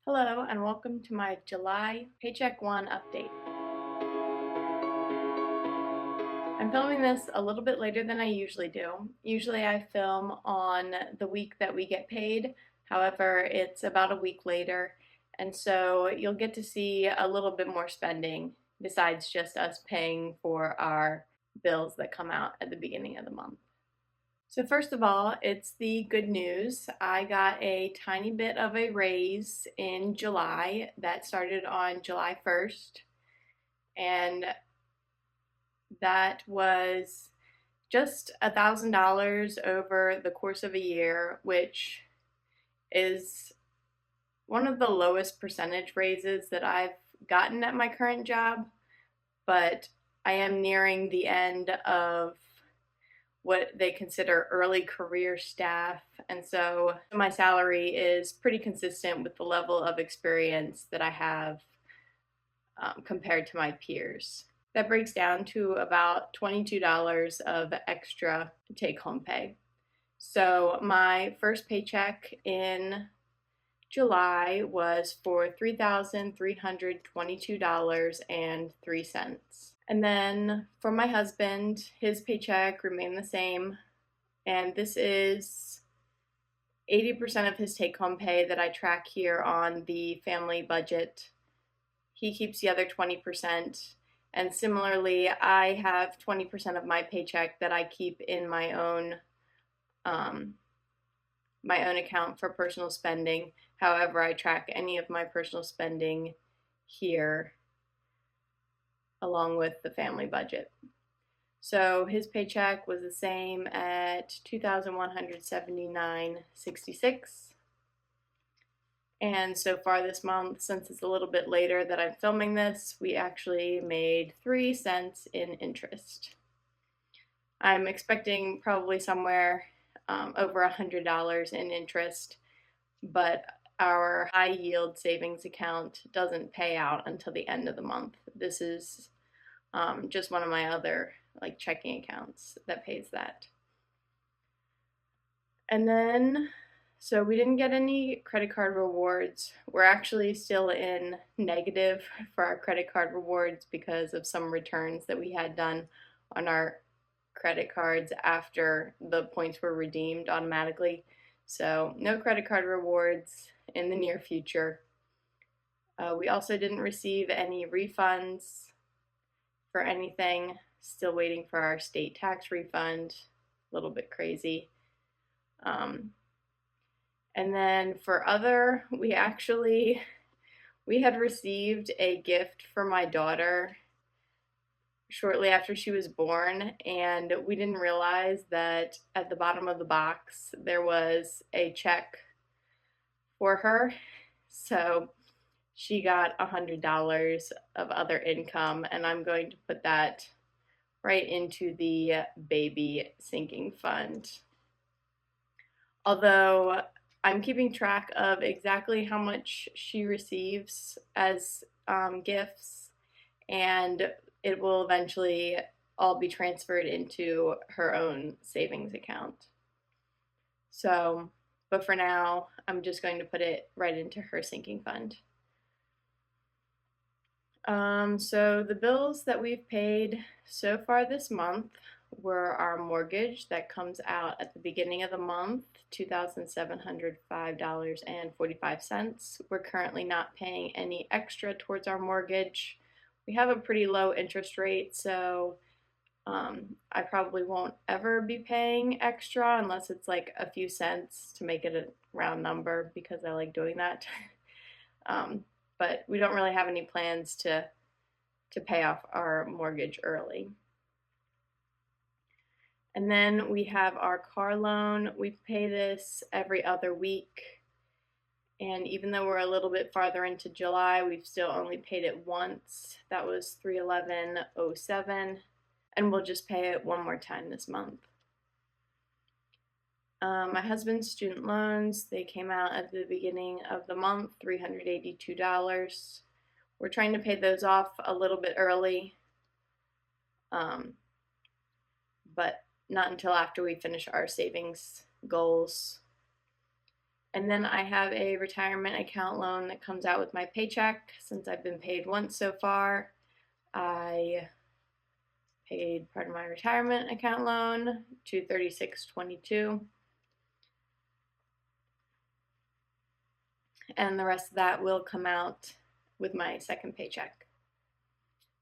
Hello and welcome to my July Paycheck 1 update. I'm filming this a little bit later than I usually do. Usually I film on the week that we get paid. However, it's about a week later, and so you'll get to see a little bit more spending besides just us paying for our bills that come out at the beginning of the month. So first of all, it's the good news. I got a tiny bit of a raise in July that started on July 1st, and that was just $1,000 over the course of a year, which is one of the lowest percentage raises that I've gotten at my current job, but I am nearing the end of what they consider early career staff, and so my salary is pretty consistent with the level of experience that I have compared to my peers. That breaks down to about $22 of extra take-home pay. So my first paycheck in July was for $3,322.03. And then for my husband, his paycheck remained the same, and this is 80% of his take-home pay that I track here on the family budget. He keeps the other 20%, and similarly, I have 20% of my paycheck that I keep in my own account for personal spending. However, I track any of my personal spending here along with the family budget. So his paycheck was the same at $2,179.66. And so far this month, since it's a little bit later that I'm filming this, we actually made 3 cents in interest. I'm expecting probably somewhere over $100 in interest, but our high yield savings account doesn't pay out until the end of the month. This is just one of my other checking accounts that pays that. And then, so we didn't get any credit card rewards. We're actually still in negative for our credit card rewards because of some returns that we had done on our credit cards after the points were redeemed automatically. So no credit card rewards in the near future. We also didn't receive any refunds for anything. Still waiting for our state tax refund. A little bit crazy. And then for other, we had received a gift for my daughter shortly after she was born, and we didn't realize that at the bottom of the box there was a check for her. So she got $100 of other income, and I'm going to put that right into the baby sinking fund. Although I'm keeping track of exactly how much she receives as gifts, and it will eventually all be transferred into her own savings account. So, but for now, I'm just going to put it right into her sinking fund. So the bills that we've paid so far this month were our mortgage that comes out at the beginning of the month, $2,705.45. We're currently not paying any extra towards our mortgage. We have a pretty low interest rate, so I probably won't ever be paying extra unless it's like a few cents to make it a round number because I like doing that. But we don't really have any plans to pay off our mortgage early. And then we have our car loan. We pay this every other week. And even though we're a little bit farther into July, we've still only paid it once. That was $311.07. And we'll just pay it one more time this month. My husband's student loans, they came out at the beginning of the month, $382. We're trying to pay those off a little bit early, but not until after we finish our savings goals. And then I have a retirement account loan that comes out with my paycheck. Since I've been paid once so far, I paid part of my retirement account loan, $236.22, and the rest of that will come out with my second paycheck.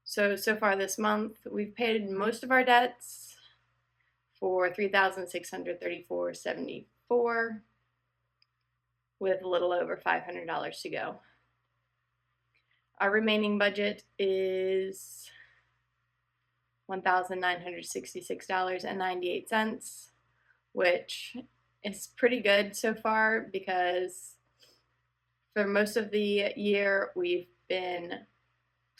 So far this month, we've paid most of our debts for $3,634.74, with a little over $500 to go. Our remaining budget is $1,966.98, which is pretty good so far because for most of the year we've been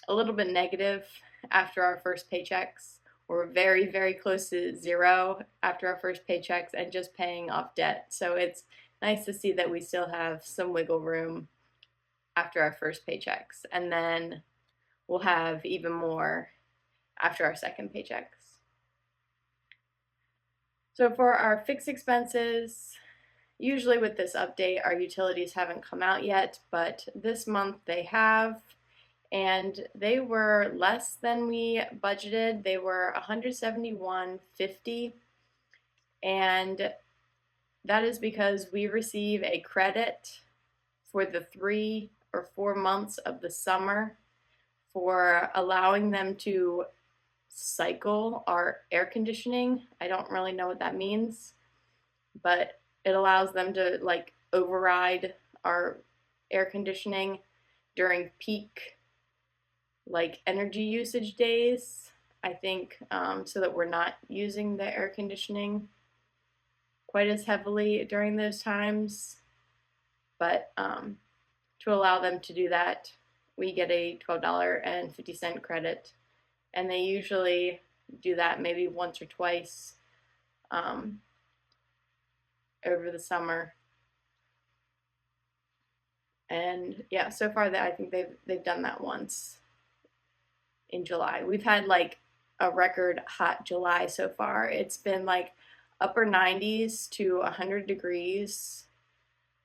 a little bit negative after our first paychecks. We're very, very close to zero after our first paychecks and just paying off debt. So it's nice to see that we still have some wiggle room after our first paychecks. And then we'll have even more after our second paychecks. So for our fixed expenses, usually with this update, our utilities haven't come out yet, but this month they have, and they were less than we budgeted. They were $171.50, and that is because we receive a credit for the 3 or 4 months of the summer for allowing them to cycle our air conditioning. I don't really know what that means, but it allows them to like override our air conditioning during peak like energy usage days, I think, so that we're not using the air conditioning quite as heavily during those times. But to allow them to do that, we get a $12.50 credit, and they usually do that maybe once or twice over the summer. And yeah, so far that I think they've done that once in July. We've had like a record hot July so far. It's been like upper 90s to 100 degrees,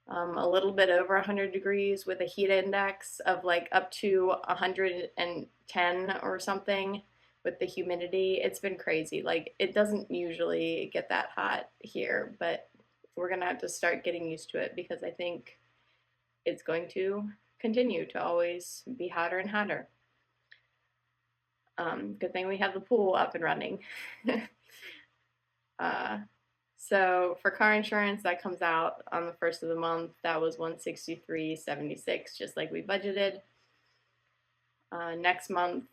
a little bit over 100 degrees with a heat index of like up to 110 or something with the humidity. It's been crazy. Like it doesn't usually get that hot here, but we're gonna have to start getting used to it because I think it's going to continue to always be hotter and hotter. Good thing we have the pool up and running. So for car insurance, that comes out on the first of the month. That was $163.76, just like we budgeted. Next month,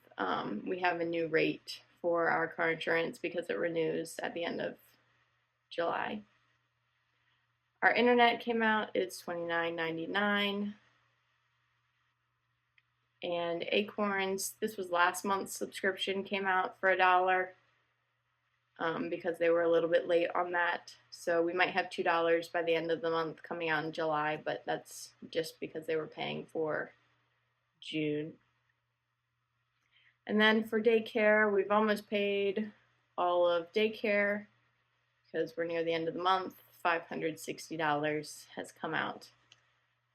we have a new rate for our car insurance because it renews at the end of July. Our internet came out, it's $29.99. And Acorns, this was last month's subscription, came out for $1 because they were a little bit late on that. So we might have $2 by the end of the month coming out in July, but that's just because they were paying for June. And then for daycare, we've almost paid all of daycare because we're near the end of the month. $560 has come out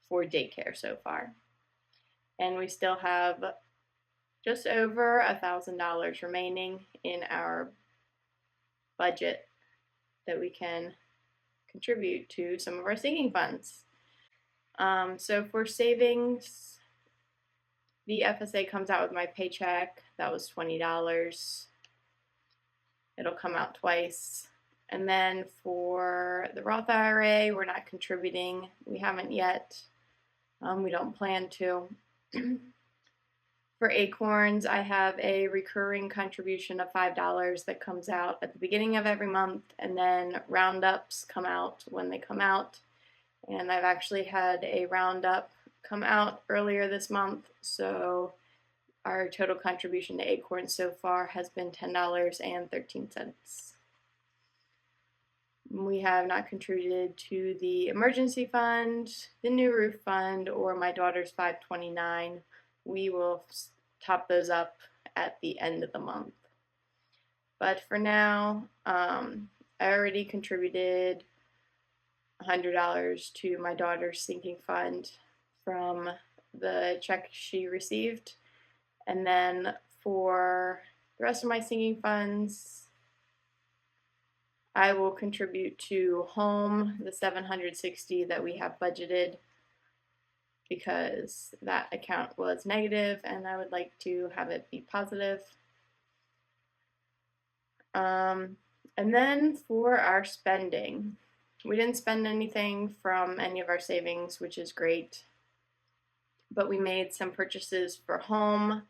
for daycare so far. And we still have just over $1,000 remaining in our budget that we can contribute to some of our sinking funds. So for savings, the FSA comes out with my paycheck. That was $20. It'll come out twice. And then for the Roth IRA, we're not contributing. We haven't yet. We don't plan to. For Acorns, I have a recurring contribution of $5 that comes out at the beginning of every month, and then roundups come out when they come out. And I've actually had a roundup come out earlier this month, so our total contribution to Acorns so far has been $10.13. We have not contributed to the emergency fund, the new roof fund, or my daughter's 529. We will top those up at the end of the month. But for now, I already contributed $100 to my daughter's sinking fund from the check she received. And then for the rest of my sinking funds, I will contribute to home the $760 that we have budgeted because that account was negative and I would like to have it be positive. And then for our spending, we didn't spend anything from any of our savings, which is great, but we made some purchases for home,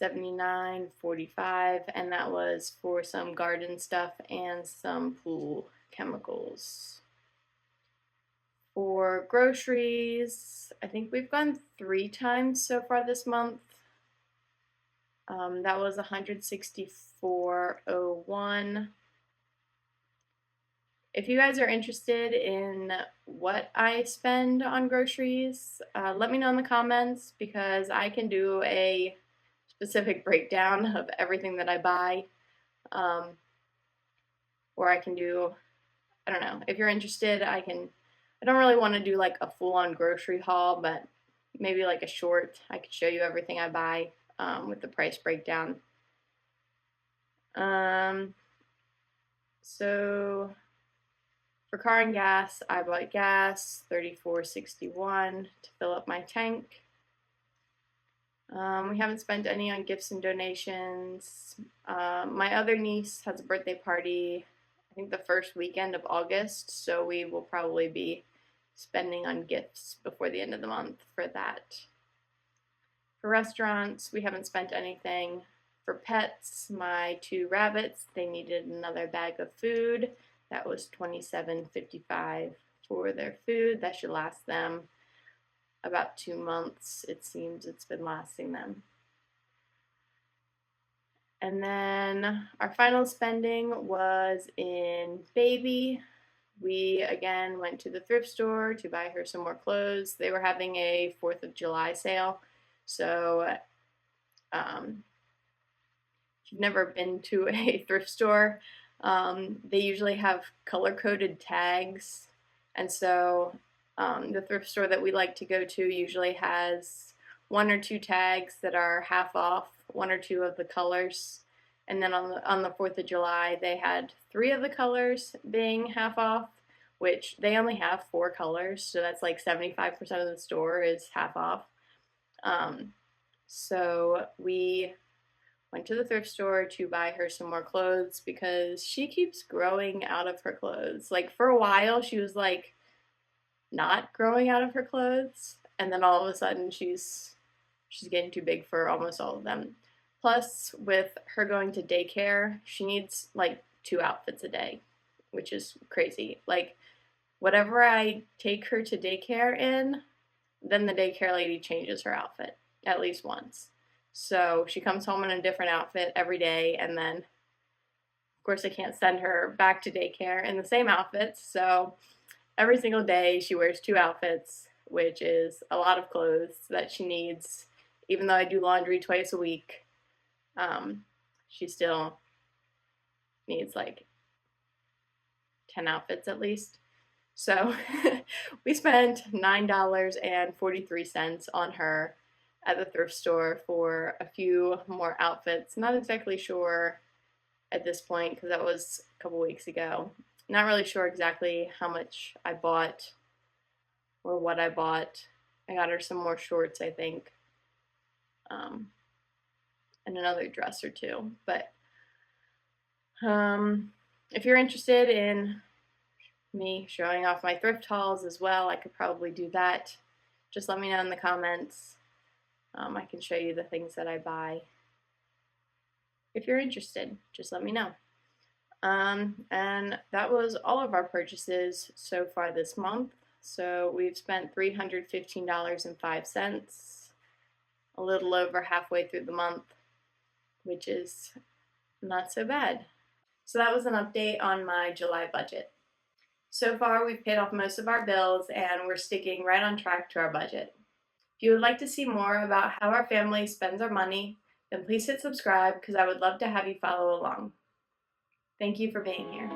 $79.45, and that was for some garden stuff and some pool chemicals. For groceries, I think we've gone 3 times so far this month. That was $164.01. If you guys are interested in what I spend on groceries, let me know in the comments because I can do a specific breakdown of everything that I buy. Or I can do, I don't know, if you're interested, I don't really want to do like a full-on grocery haul, but maybe like a short, I could show you everything I buy with the price breakdown. So for car and gas, I bought gas, $34.61 to fill up my tank. We haven't spent any on gifts and donations. My other niece has a birthday party, I think the first weekend of August, so we will probably be spending on gifts before the end of the month for that. For restaurants, we haven't spent anything. For pets, my 2 rabbits, they needed another bag of food. That was $27.55 for their food. That should last them about 2 months. It seems it's been lasting them. And then our final spending was in baby. We again went to the thrift store to buy her some more clothes. They were having a 4th of July sale. So if you've never been to a thrift store, they usually have color-coded tags. And so the thrift store that we like to go to usually has 1 or 2 tags that are half off, 1 or 2 of the colors. And then on the 4th of July, they had 3 of the colors being half off, which they only have 4 colors, so that's like 75% of the store is half off. So we went to the thrift store to buy her some more clothes because she keeps growing out of her clothes. Like for a while, she was like not growing out of her clothes, and then all of a sudden she's getting too big for almost all of them. Plus, with her going to daycare, she needs like 2 outfits a day, which is crazy. Like, whatever I take her to daycare in, then the daycare lady changes her outfit at least once. So she comes home in a different outfit every day, and then, of course, I can't send her back to daycare in the same outfits. So every single day she wears 2 outfits, which is a lot of clothes that she needs. Even though I do laundry twice a week, she still needs like 10 outfits at least. So we spent $9.43 on her at the thrift store for a few more outfits. Not exactly sure at this point because that was a couple weeks ago. Not really sure exactly how much I bought or what I bought. I got her some more shorts, I think, and another dress or 2. But if you're interested in me showing off my thrift hauls as well, I could probably do that. Just let me know in the comments. I can show you the things that I buy. If you're interested, just let me know. And that was all of our purchases so far this month. So we've spent $315.05, a little over halfway through the month, which is not so bad. So that was an update on my July budget. So far, we've paid off most of our bills and we're sticking right on track to our budget. If you would like to see more about how our family spends our money, then please hit subscribe because I would love to have you follow along. Thank you for being here.